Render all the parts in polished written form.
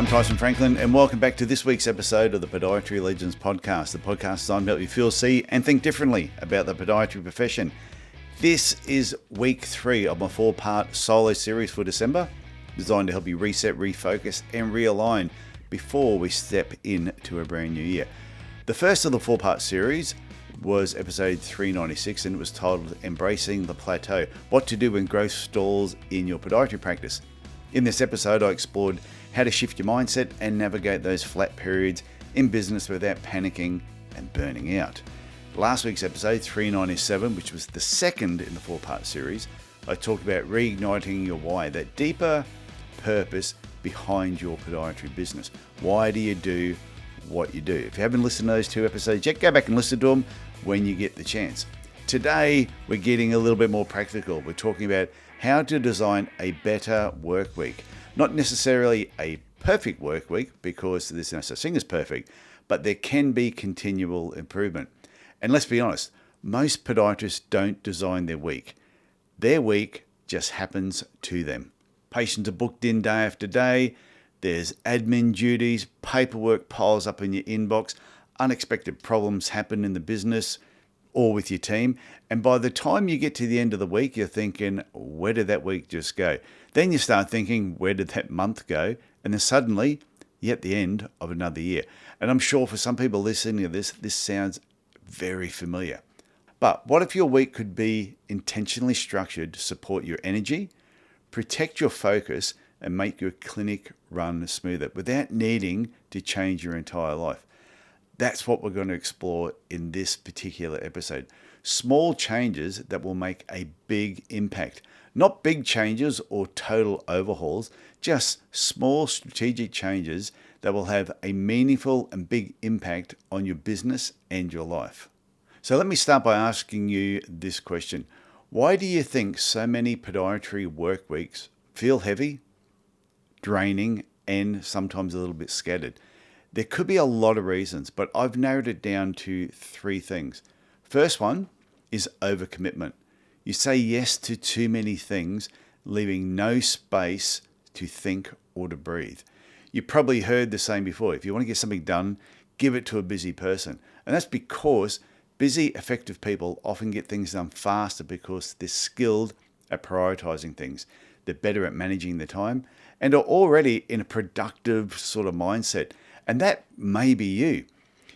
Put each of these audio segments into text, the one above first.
Tyson Franklin, and welcome back to this week's episode of the Podiatry Legends podcast, the podcast designed to help you feel, see, and think differently about the podiatry profession. This is week 3 of my 4-part solo series for December, designed to help you reset, refocus, and realign before we step into a brand new year. The first of the 4-part series was episode 396, and it was titled Embracing the Plateau, What to Do When Growth Stalls in Your Podiatry Practice. In this episode, I explored how to shift your mindset and navigate those flat periods in business without panicking and burning out. Last week's episode, 397, which was the second in the 4-part series, I talked about reigniting your why, that deeper purpose behind your podiatry business. Why do you do what you do? If you haven't listened to those 2 episodes yet, go back and listen to them when you get the chance. Today, we're getting a little bit more practical. We're talking about how to design a better work week. Not necessarily a perfect work week, because there's no such thing as perfect, but there can be continual improvement. And let's be honest, most podiatrists don't design their week. Their week just happens to them. Patients are booked in day after day. There's admin duties, paperwork piles up in your inbox, unexpected problems happen in the business or with your team. And by the time you get to the end of the week, you're thinking, where did that week just go? Then you start thinking, where did that month go? And then suddenly, you're at the end of another year. And I'm sure for some people listening to this sounds very familiar. But what if your week could be intentionally structured to support your energy, protect your focus, and make your clinic run smoother without needing to change your entire life? That's what we're going to explore in this particular episode. Small changes that will make a big impact. Not big changes or total overhauls, just small strategic changes that will have a meaningful and big impact on your business and your life. So let me start by asking you this question. Why do you think so many podiatry work weeks feel heavy, draining, and sometimes a little bit scattered? There could be a lot of reasons, but I've narrowed it down to 3 things. First one is overcommitment. You say yes to too many things, leaving no space to think or to breathe. You probably heard the saying before, if you want to get something done, give it to a busy person. And that's because busy, effective people often get things done faster because they're skilled at prioritizing things. They're better at managing their time and are already in a productive sort of mindset. And that may be you.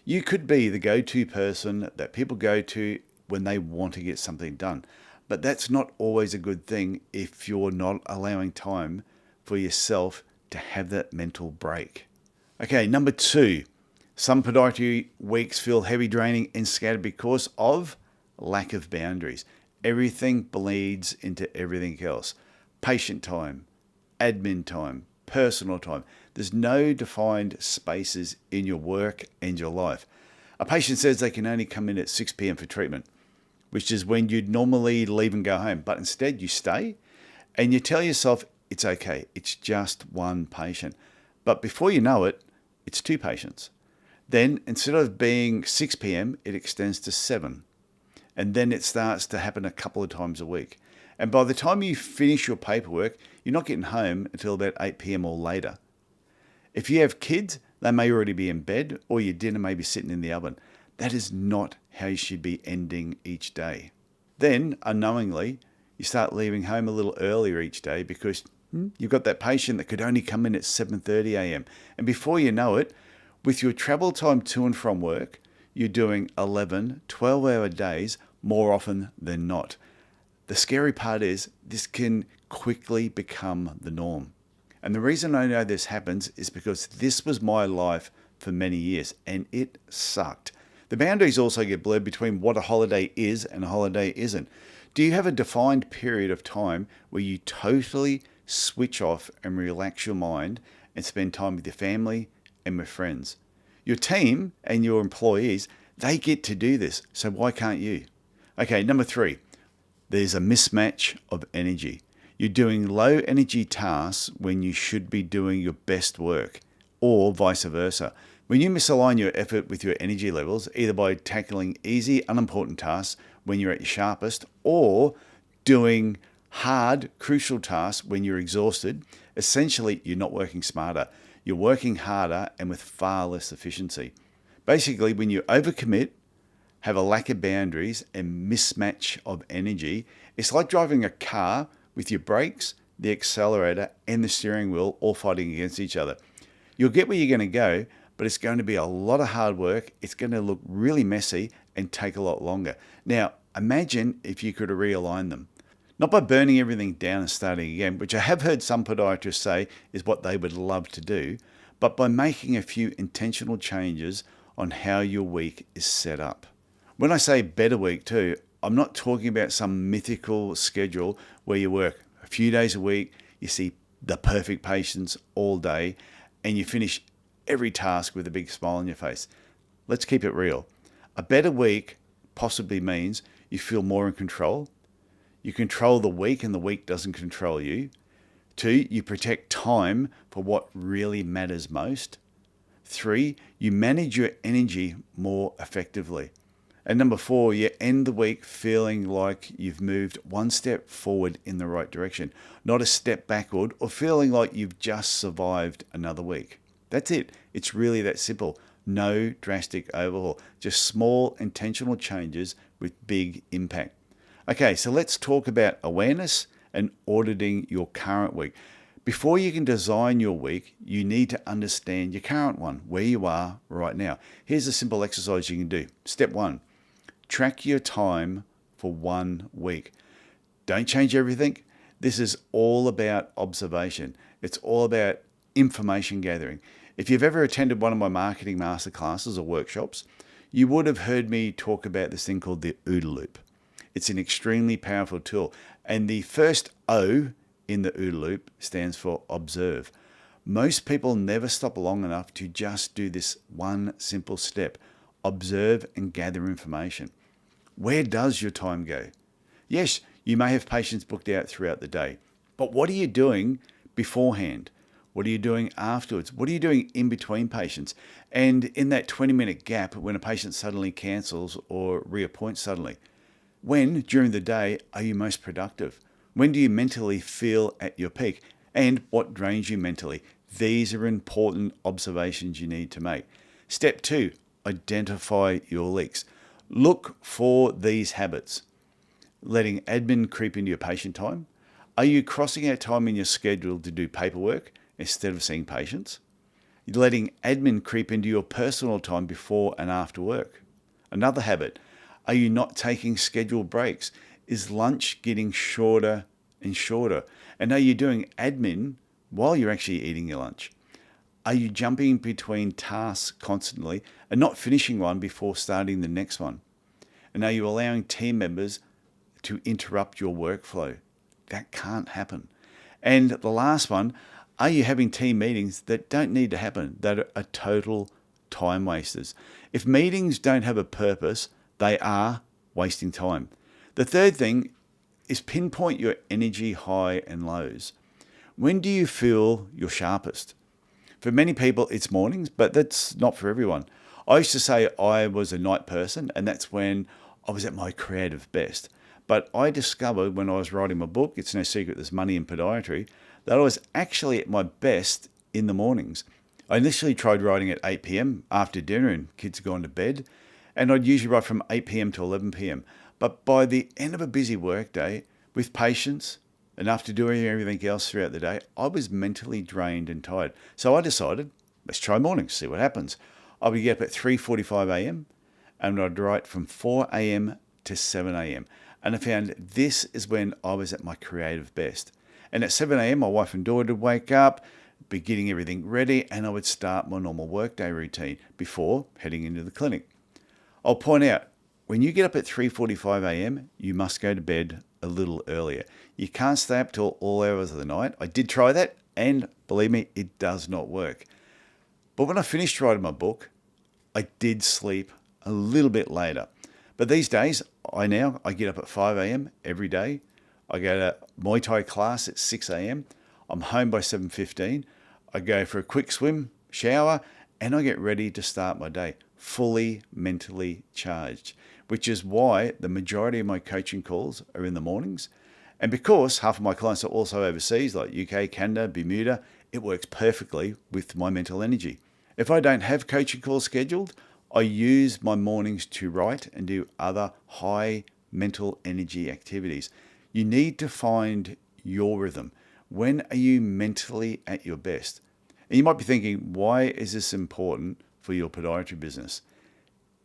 You could be the go-to person that people go to when they want to get something done. But that's not always a good thing if you're not allowing time for yourself to have that mental break. Okay, number 2. Some podiatry weeks feel heavy, draining, and scattered because of lack of boundaries. Everything bleeds into everything else. Patient time, admin time, personal time. There's no defined spaces in your work and your life. A patient says they can only come in at 6 p.m. for treatment, which is when you'd normally leave and go home. But instead you stay and you tell yourself it's okay. It's just one patient. But before you know it, it's 2 patients. Then instead of being 6 p.m., it extends to 7. And then it starts to happen a couple of times a week. And by the time you finish your paperwork, you're not getting home until about 8 p.m. or later. If you have kids, they may already be in bed or your dinner may be sitting in the oven. That is not how you should be ending each day. Then, unknowingly, you start leaving home a little earlier each day because you've got that patient that could only come in at 7:30 a.m. And before you know it, with your travel time to and from work, you're doing 11, 12-hour days more often than not. The scary part is this can quickly become the norm. And the reason I know this happens is because this was my life for many years and it sucked. The boundaries also get blurred between what a holiday is and a holiday isn't. Do you have a defined period of time where you totally switch off and relax your mind and spend time with your family and with friends? Your team and your employees, they get to do this, so why can't you? Okay, number 3, there's a mismatch of energy. You're doing low energy tasks when you should be doing your best work, or vice versa. When you misalign your effort with your energy levels, either by tackling easy, unimportant tasks when you're at your sharpest, or doing hard, crucial tasks when you're exhausted, essentially you're not working smarter. You're working harder and with far less efficiency. Basically, when you overcommit, have a lack of boundaries and mismatch of energy, it's like driving a car with your brakes, the accelerator, and the steering wheel all fighting against each other. You'll get where you're going to go, but it's going to be a lot of hard work. It's going to look really messy and take a lot longer. Now, imagine if you could realign them. Not by burning everything down and starting again, which I have heard some podiatrists say is what they would love to do, but by making a few intentional changes on how your week is set up. When I say better week too, I'm not talking about some mythical schedule where you work a few days a week, you see the perfect patients all day, and you finish every task with a big smile on your face. Let's keep it real. A better week possibly means you feel more in control. You control the week and the week doesn't control you. 2, you protect time for what really matters most. 3, you manage your energy more effectively. And number 4, you end the week feeling like you've moved one step forward in the right direction, not a step backward, or feeling like you've just survived another week. That's it. It's really that simple. No drastic overhaul, just small intentional changes with big impact. Okay, so let's talk about awareness and auditing your current week. Before you can design your week, you need to understand your current one, where you are right now. Here's a simple exercise you can do. Step 1, track your time for 1 week. Don't change everything. This is all about observation. It's all about information gathering. If you've ever attended one of my marketing masterclasses or workshops, you would have heard me talk about this thing called the OODA loop. It's an extremely powerful tool. And the first O in the OODA loop stands for observe. Most people never stop long enough to just do this one simple step. Observe and gather information. Where does your time go? Yes, you may have patients booked out throughout the day, but what are you doing beforehand? What are you doing afterwards? What are you doing in between patients? And in that 20-minute gap when a patient suddenly cancels or reappoints suddenly, when during the day are you most productive? When do you mentally feel at your peak? And what drains you mentally? These are important observations you need to make. Step 2, identify your leaks. Look for these habits. Letting admin creep into your patient time. Are you crossing out time in your schedule to do paperwork instead of seeing patients? You're letting admin creep into your personal time before and after work. Another habit. Are you not taking scheduled breaks? Is lunch getting shorter and shorter? And are you doing admin while you're actually eating your lunch? Are you jumping between tasks constantly and not finishing one before starting the next one? And are you allowing team members to interrupt your workflow? That can't happen. And the last one, are you having team meetings that don't need to happen, that are total time wasters? If meetings don't have a purpose, they are wasting time. The third thing is pinpoint your energy high and lows. When do you feel your sharpest? For many people, it's mornings, but that's not for everyone. I used to say I was a night person, and that's when I was at my creative best. But I discovered when I was writing my book, It's No Secret There's Money in Podiatry, that I was actually at my best in the mornings. I initially tried writing at 8 p.m. after dinner and kids had gone to bed, and I'd usually write from 8 p.m. to 11 p.m. But by the end of a busy workday, with patients and after doing everything else throughout the day, I was mentally drained and tired. So I decided, let's try mornings, see what happens. I would get up at 3:45 a.m. and I'd write from 4 a.m. to 7 a.m. And I found this is when I was at my creative best. And at 7 a.m., my wife and daughter would wake up, be getting everything ready, and I would start my normal workday routine before heading into the clinic. I'll point out, when you get up at 3:45 a.m., you must go to bed a little earlier. You can't stay up till all hours of the night. I did try that, and believe me, it does not work. But when I finished writing my book, I did sleep a little bit later. But these days, I get up at 5 a.m. every day. I go to Muay Thai class at 6 a.m. I'm home by 7:15. I go for a quick swim, shower, and I get ready to start my day fully mentally charged, which is why the majority of my coaching calls are in the mornings. And because half of my clients are also overseas, like UK, Canada, Bermuda, it works perfectly with my mental energy. If I don't have coaching calls scheduled, I use my mornings to write and do other high mental energy activities. You need to find your rhythm. When are you mentally at your best? And you might be thinking, why is this important for your podiatry business?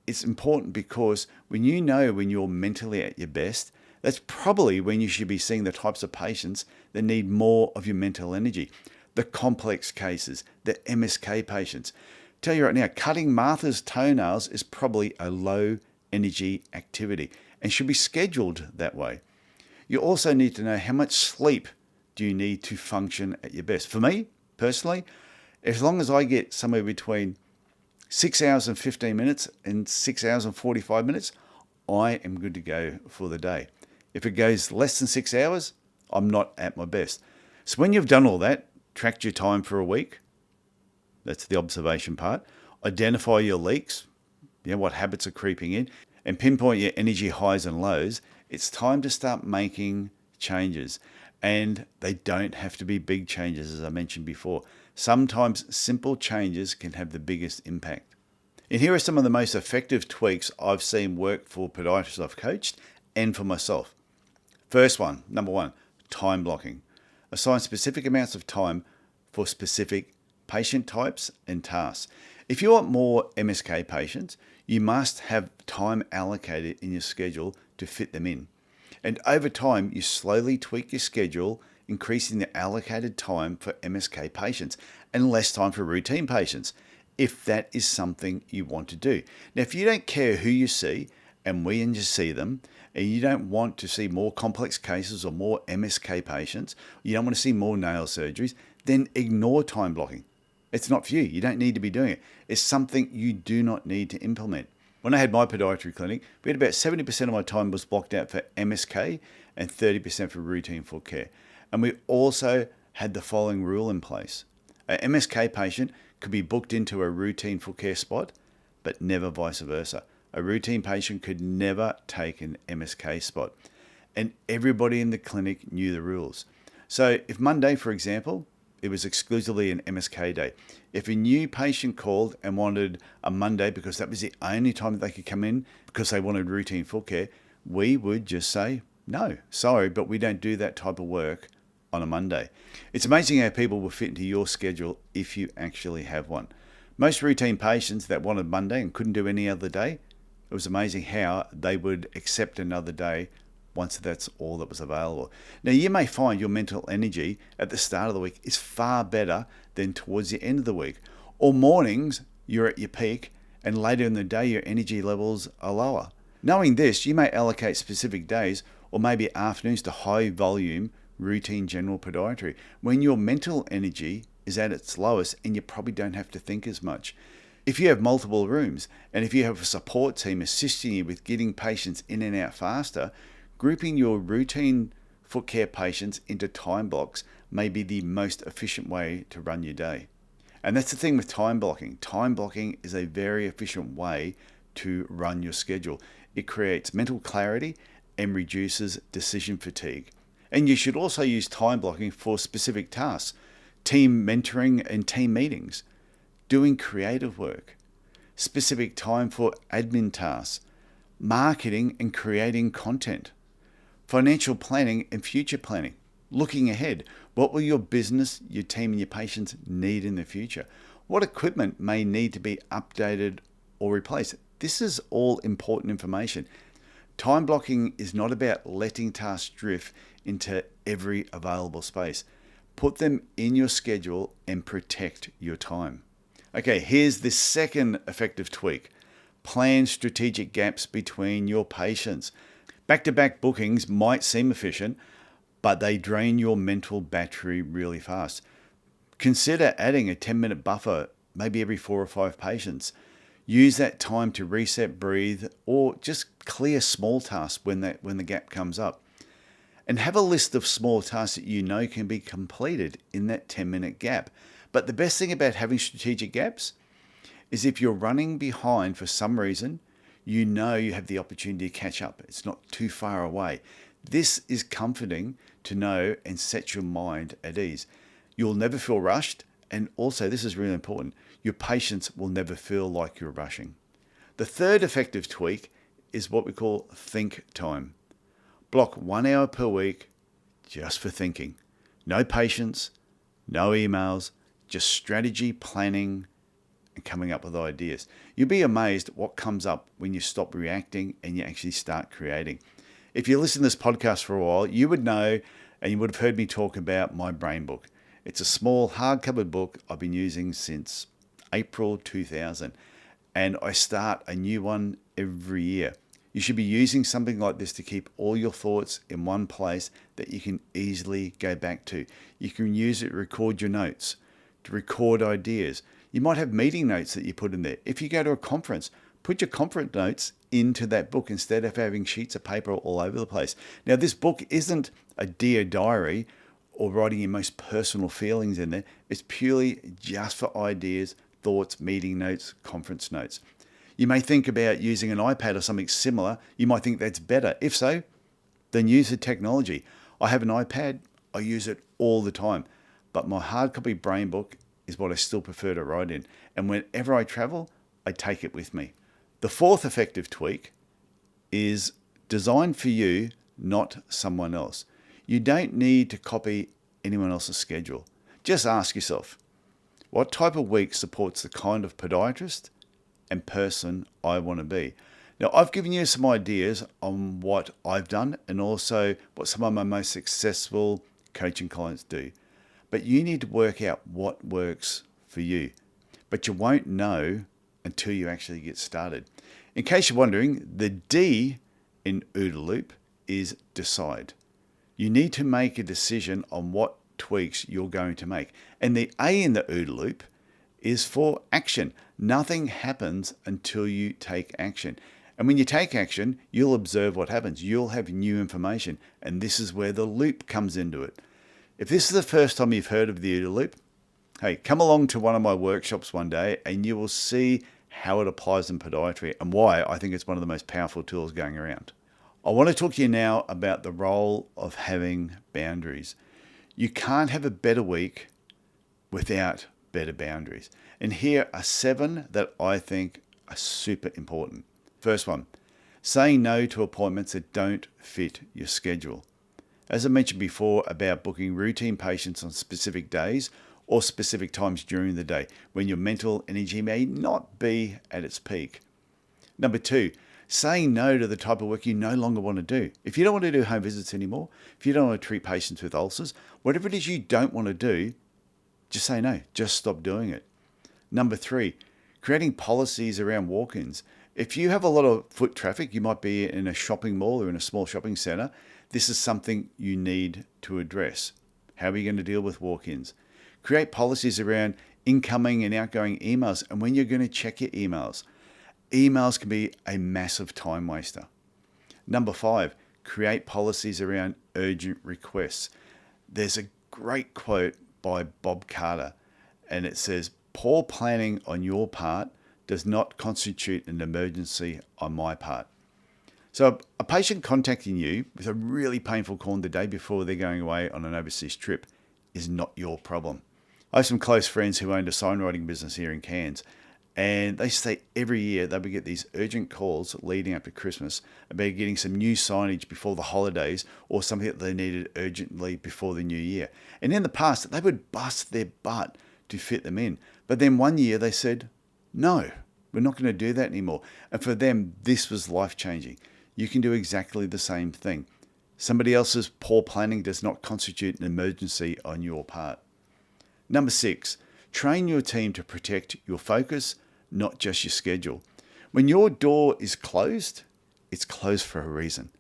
It's important because when you know when you're mentally at your best, that's probably when you should be seeing the types of patients that need more of your mental energy. The complex cases, the MSK patients. Tell you right now, cutting Martha's toenails is probably a low energy activity and should be scheduled that way. You also need to know how much sleep do you need to function at your best. For me, personally, as long as I get somewhere between 6 hours and 15 minutes and 6 hours and 45 minutes, I am good to go for the day. If it goes less than 6 hours, I'm not at my best. So when you've done all that, tracked your time for a week, that's the observation part, identify your leaks, what habits are creeping in, and pinpoint your energy highs and lows, it's time to start making changes. And they don't have to be big changes, as I mentioned before. Sometimes simple changes can have the biggest impact. And here are some of the most effective tweaks I've seen work for podiatrists I've coached and for myself. First one, number one, time blocking. Assign specific amounts of time for specific patient types and tasks. If you want more MSK patients, you must have time allocated in your schedule to fit them in. And over time, you slowly tweak your schedule, increasing the allocated time for MSK patients and less time for routine patients, if that is something you want to do. Now, if you don't care who you see and when you see them, and you don't want to see more complex cases or more MSK patients, you don't want to see more nail surgeries, then ignore time blocking. It's not for you. You don't need to be doing it. It's something you do not need to implement. When I had my podiatry clinic, we had about 70% of my time was blocked out for MSK and 30% for routine foot care. And we also had the following rule in place. An MSK patient could be booked into a routine foot care spot, but never vice versa. A routine patient could never take an MSK spot. And everybody in the clinic knew the rules. So if Monday, for example, it was exclusively an MSK day. If a new patient called and wanted a Monday because that was the only time that they could come in because they wanted routine foot care, we would just say, no, sorry, but we don't do that type of work on a Monday. It's amazing how people will fit into your schedule if you actually have one. Most routine patients that wanted Monday and couldn't do any other day, it was amazing how they would accept another day once that's all that was available. Now, you may find your mental energy at the start of the week is far better than towards the end of the week. Or mornings, you're at your peak, and later in the day, your energy levels are lower. Knowing this, you may allocate specific days or maybe afternoons to high volume routine general podiatry when your mental energy is at its lowest and you probably don't have to think as much. If you have multiple rooms and if you have a support team assisting you with getting patients in and out faster, grouping your routine foot care patients into time blocks may be the most efficient way to run your day. And that's the thing with time blocking. Time blocking is a very efficient way to run your schedule. It creates mental clarity and reduces decision fatigue. And you should also use time blocking for specific tasks, team mentoring and team meetings, doing creative work, specific time for admin tasks, marketing and creating content, financial planning and future planning, looking ahead. What will your business, your team and your patients need in the future? What equipment may need to be updated or replaced? This is all important information. Time blocking is not about letting tasks drift into every available space. Put them in your schedule and protect your time. Okay, here's the second effective tweak. Plan strategic gaps between your patients. Back-to-back bookings might seem efficient, but they drain your mental battery really fast. Consider adding a 10-minute buffer, maybe every 4 or 5 patients. Use that time to reset, breathe, or just clear small tasks when the gap comes up. And have a list of small tasks that you know can be completed in that 10-minute gap. But the best thing about having strategic gaps is if you're running behind for some reason, you know you have the opportunity to catch up. It's not too far away. This is comforting to know and set your mind at ease. You'll never feel rushed. And also, this is really important, your patients will never feel like you're rushing. The third effective tweak is what we call think time. Block 1 hour per week just for thinking. No patients, no emails, just strategy, planning, and coming up with ideas. You'll be amazed what comes up when you stop reacting and you actually start creating. If you listen to this podcast for a while, you would know and you would have heard me talk about my brain book. It's a small hardcover book I've been using since April 2000, and I start a new one every year. You should be using something like this to keep all your thoughts in one place that you can easily go back to. You can use it to record your notes, to record ideas. You might have meeting notes that you put in there. If you go to a conference, put your conference notes into that book instead of having sheets of paper all over the place. Now, this book isn't a dear diary or writing your most personal feelings in there. It's purely just for ideas, thoughts, meeting notes, conference notes. You may think about using an iPad or something similar. You might think that's better. If so, then use the technology. I have an iPad. I use it all the time. But my hard copy brain book is what I still prefer to write in. And whenever I travel, I take it with me. The fourth effective tweak is designed for you, not someone else. You don't need to copy anyone else's schedule. Just ask yourself, what type of week supports the kind of podiatrist and person I want to be? Now, I've given you some ideas on what I've done and also what some of my most successful coaching clients do. But you need to work out what works for you. But you won't know until you actually get started. In case you're wondering, the D in OODA loop is decide. You need to make a decision on what tweaks you're going to make. And the A in the OODA loop is for action. Nothing happens until you take action. And when you take action, you'll observe what happens. You'll have new information. And this is where the loop comes into it. If this is the first time you've heard of the OODA loop, hey, come along to one of my workshops one day and you will see how it applies in podiatry and why I think it's one of the most powerful tools going around. I want to talk to you now about the role of having boundaries. You can't have a better week without better boundaries. And here are 7 that I think are super important. First one, saying no to appointments that don't fit your schedule. As I mentioned before about booking routine patients on specific days or specific times during the day when your mental energy may not be at its peak. Number 2, saying no to the type of work you no longer want to do. If you don't want to do home visits anymore, if you don't want to treat patients with ulcers, whatever it is you don't want to do, just say no. Just stop doing it. Number 3, creating policies around walk-ins. If you have a lot of foot traffic, you might be in a shopping mall or in a small shopping center, this is something you need to address. How are you going to deal with walk-ins? Create policies around incoming and outgoing emails and when you're going to check your emails. Emails can be a massive time waster. Number 5, create policies around urgent requests. There's a great quote by Bob Carter, and it says, "Poor planning on your part does not constitute an emergency on my part." So a patient contacting you with a really painful call the day before they're going away on an overseas trip is not your problem. I have some close friends who owned a signwriting business here in Cairns, and they say every year they would get these urgent calls leading up to Christmas about getting some new signage before the holidays or something that they needed urgently before the new year. And in the past, they would bust their butt to fit them in. But then one year they said, no, we're not going to do that anymore. And for them, this was life-changing. You can do exactly the same thing. Somebody else's poor planning does not constitute an emergency on your part. Number 6, train your team to protect your focus, not just your schedule. When your door is closed, it's closed for a reason.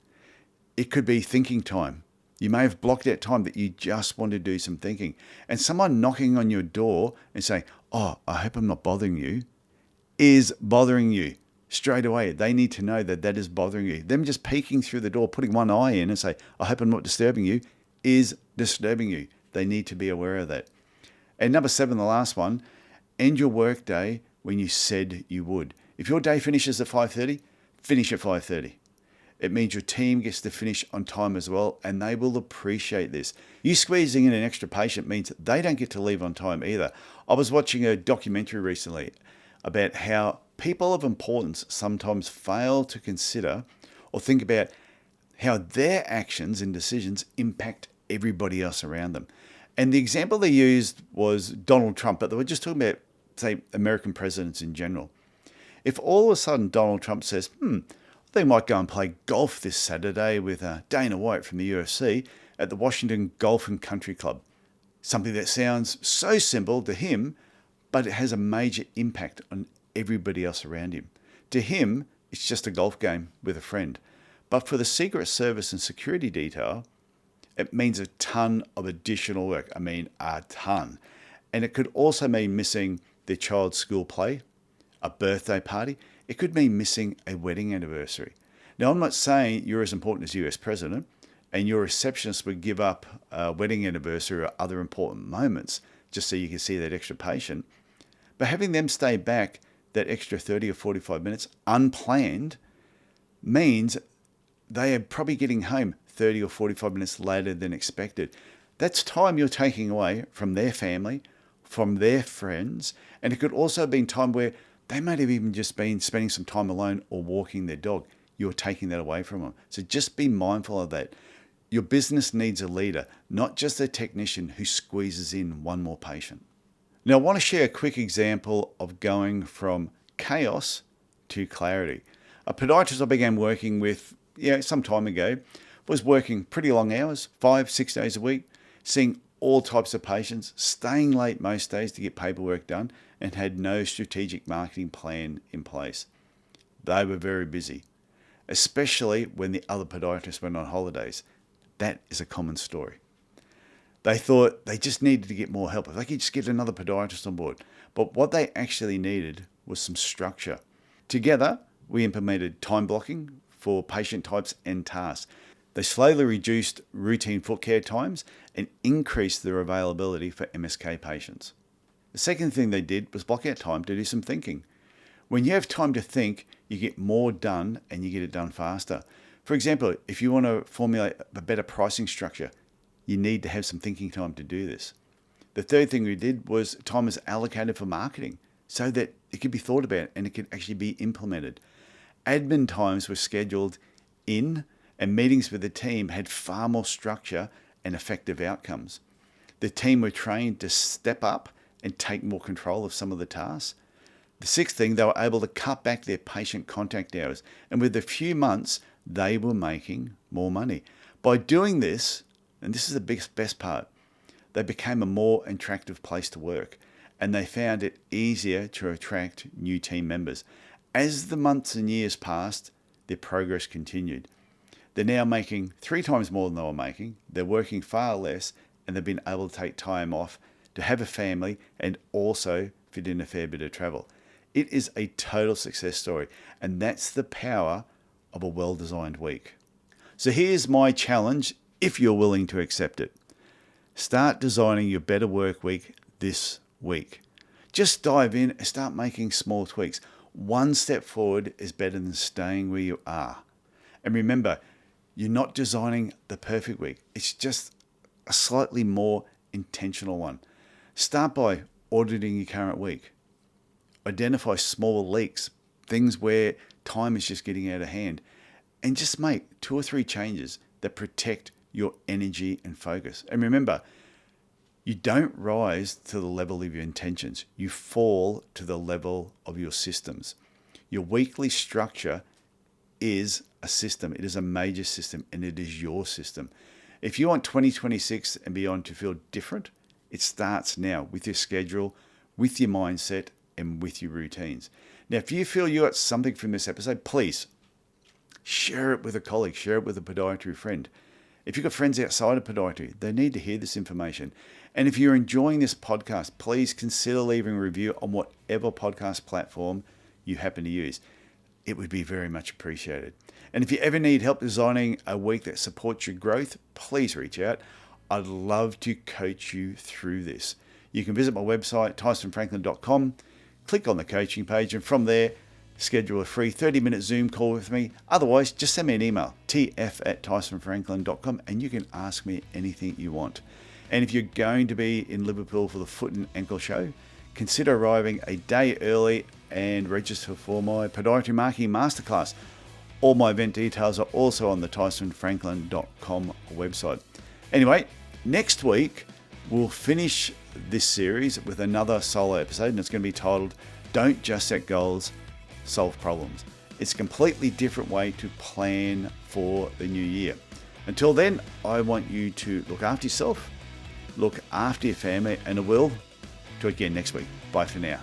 It could be thinking time. You may have blocked out time that you just want to do some thinking. And someone knocking on your door and saying, "Oh, I hope I'm not bothering you," is bothering you. Straight away, they need to know that that is bothering you. Them just peeking through the door, putting one eye in and say, "I hope I'm not disturbing you," is disturbing you. They need to be aware of that. And number 7, the last one, end your work day when you said you would. If your day finishes at 5:30, finish at 5:30. It means your team gets to finish on time as well, and they will appreciate this. You squeezing in an extra patient means they don't get to leave on time either. I was watching a documentary recently about how people of importance sometimes fail to consider or think about how their actions and decisions impact everybody else around them. And the example they used was Donald Trump, but they were just talking about, say, American presidents in general. If all of a sudden Donald Trump says, they might go and play golf this Saturday with Dana White from the UFC at the Washington Golf and Country Club. Something that sounds so simple to him, but it has a major impact on everybody else around him. To him, it's just a golf game with a friend. But for the Secret Service and security detail, it means a ton of additional work. I mean, a ton. And it could also mean missing their child's school play, a birthday party. It could mean missing a wedding anniversary. Now, I'm not saying you're as important as US President and your receptionist would give up a wedding anniversary or other important moments just so you can see that extra patient. But having them stay back that extra 30 or 45 minutes unplanned means they are probably getting home 30 or 45 minutes later than expected. That's time you're taking away from their family, from their friends, and it could also have been time where they might have even just been spending some time alone or walking their dog. You're taking that away from them. So just be mindful of that. Your business needs a leader, not just a technician who squeezes in one more patient. Now, I want to share a quick example of going from chaos to clarity. A podiatrist I began working with some time ago was working pretty long hours, 5-6 days a week, seeing all types of patients, staying late most days to get paperwork done, and had no strategic marketing plan in place. They were very busy, especially when the other podiatrists went on holidays. That is a common story. They thought they just needed to get more help. If they could just get another podiatrist on board. But what they actually needed was some structure. Together, we implemented time blocking for patient types and tasks. They slowly reduced routine foot care times and increased their availability for MSK patients. The second thing they did was block out time to do some thinking. When you have time to think, you get more done and you get it done faster. For example, if you want to formulate a better pricing structure, you need to have some thinking time to do this. The third thing we did was time was allocated for marketing so that it could be thought about and it could actually be implemented. Admin times were scheduled in, and meetings with the team had far more structure and effective outcomes. The team were trained to step up and take more control of some of the tasks. The sixth thing, they were able to cut back their patient contact hours. And with a few months, they were making more money. By doing this, and this is the best part, they became a more attractive place to work. And they found it easier to attract new team members. As the months and years passed, their progress continued. They're now making 3 times more than they were making. They're working far less, and they've been able to take time off to have a family and also fit in a fair bit of travel. It is a total success story, and that's the power of a well-designed week. So here's my challenge, if you're willing to accept it. Start designing your better work week this week. Just dive in and start making small tweaks. One step forward is better than staying where you are. And remember, you're not designing the perfect week. It's just a slightly more intentional one. Start by auditing your current week. Identify small leaks, things where time is just getting out of hand, and just make 2 or 3 changes that protect your energy and focus. And remember, you don't rise to the level of your intentions. You fall to the level of your systems. Your weekly structure is a system. It is a major system, and it is your system. If you want 2026 and beyond to feel different, it starts now with your schedule, with your mindset, and with your routines. Now, if you feel you got something from this episode, please share it with a colleague, share it with a podiatry friend. If you've got friends outside of podiatry, they need to hear this information. And if you're enjoying this podcast, please consider leaving a review on whatever podcast platform you happen to use. It would be very much appreciated. And if you ever need help designing a week that supports your growth, please reach out. I'd love to coach you through this. You can visit my website, tysonfranklin.com, click on the coaching page, and from there, schedule a free 30-minute Zoom call with me. Otherwise, just send me an email, tf@tysonfranklin.com, and you can ask me anything you want. And if you're going to be in Liverpool for the Foot and Ankle Show, consider arriving a day early and register for my Podiatry Marketing Masterclass. All my event details are also on the tysonfranklin.com website. Anyway, next week we'll finish this series with another solo episode, and it's going to be titled, Don't Just Set Goals, Solve Problems. It's a completely different way to plan for the new year. Until then, I want you to look after yourself, look after your family, and I will talk again next week. Bye for now.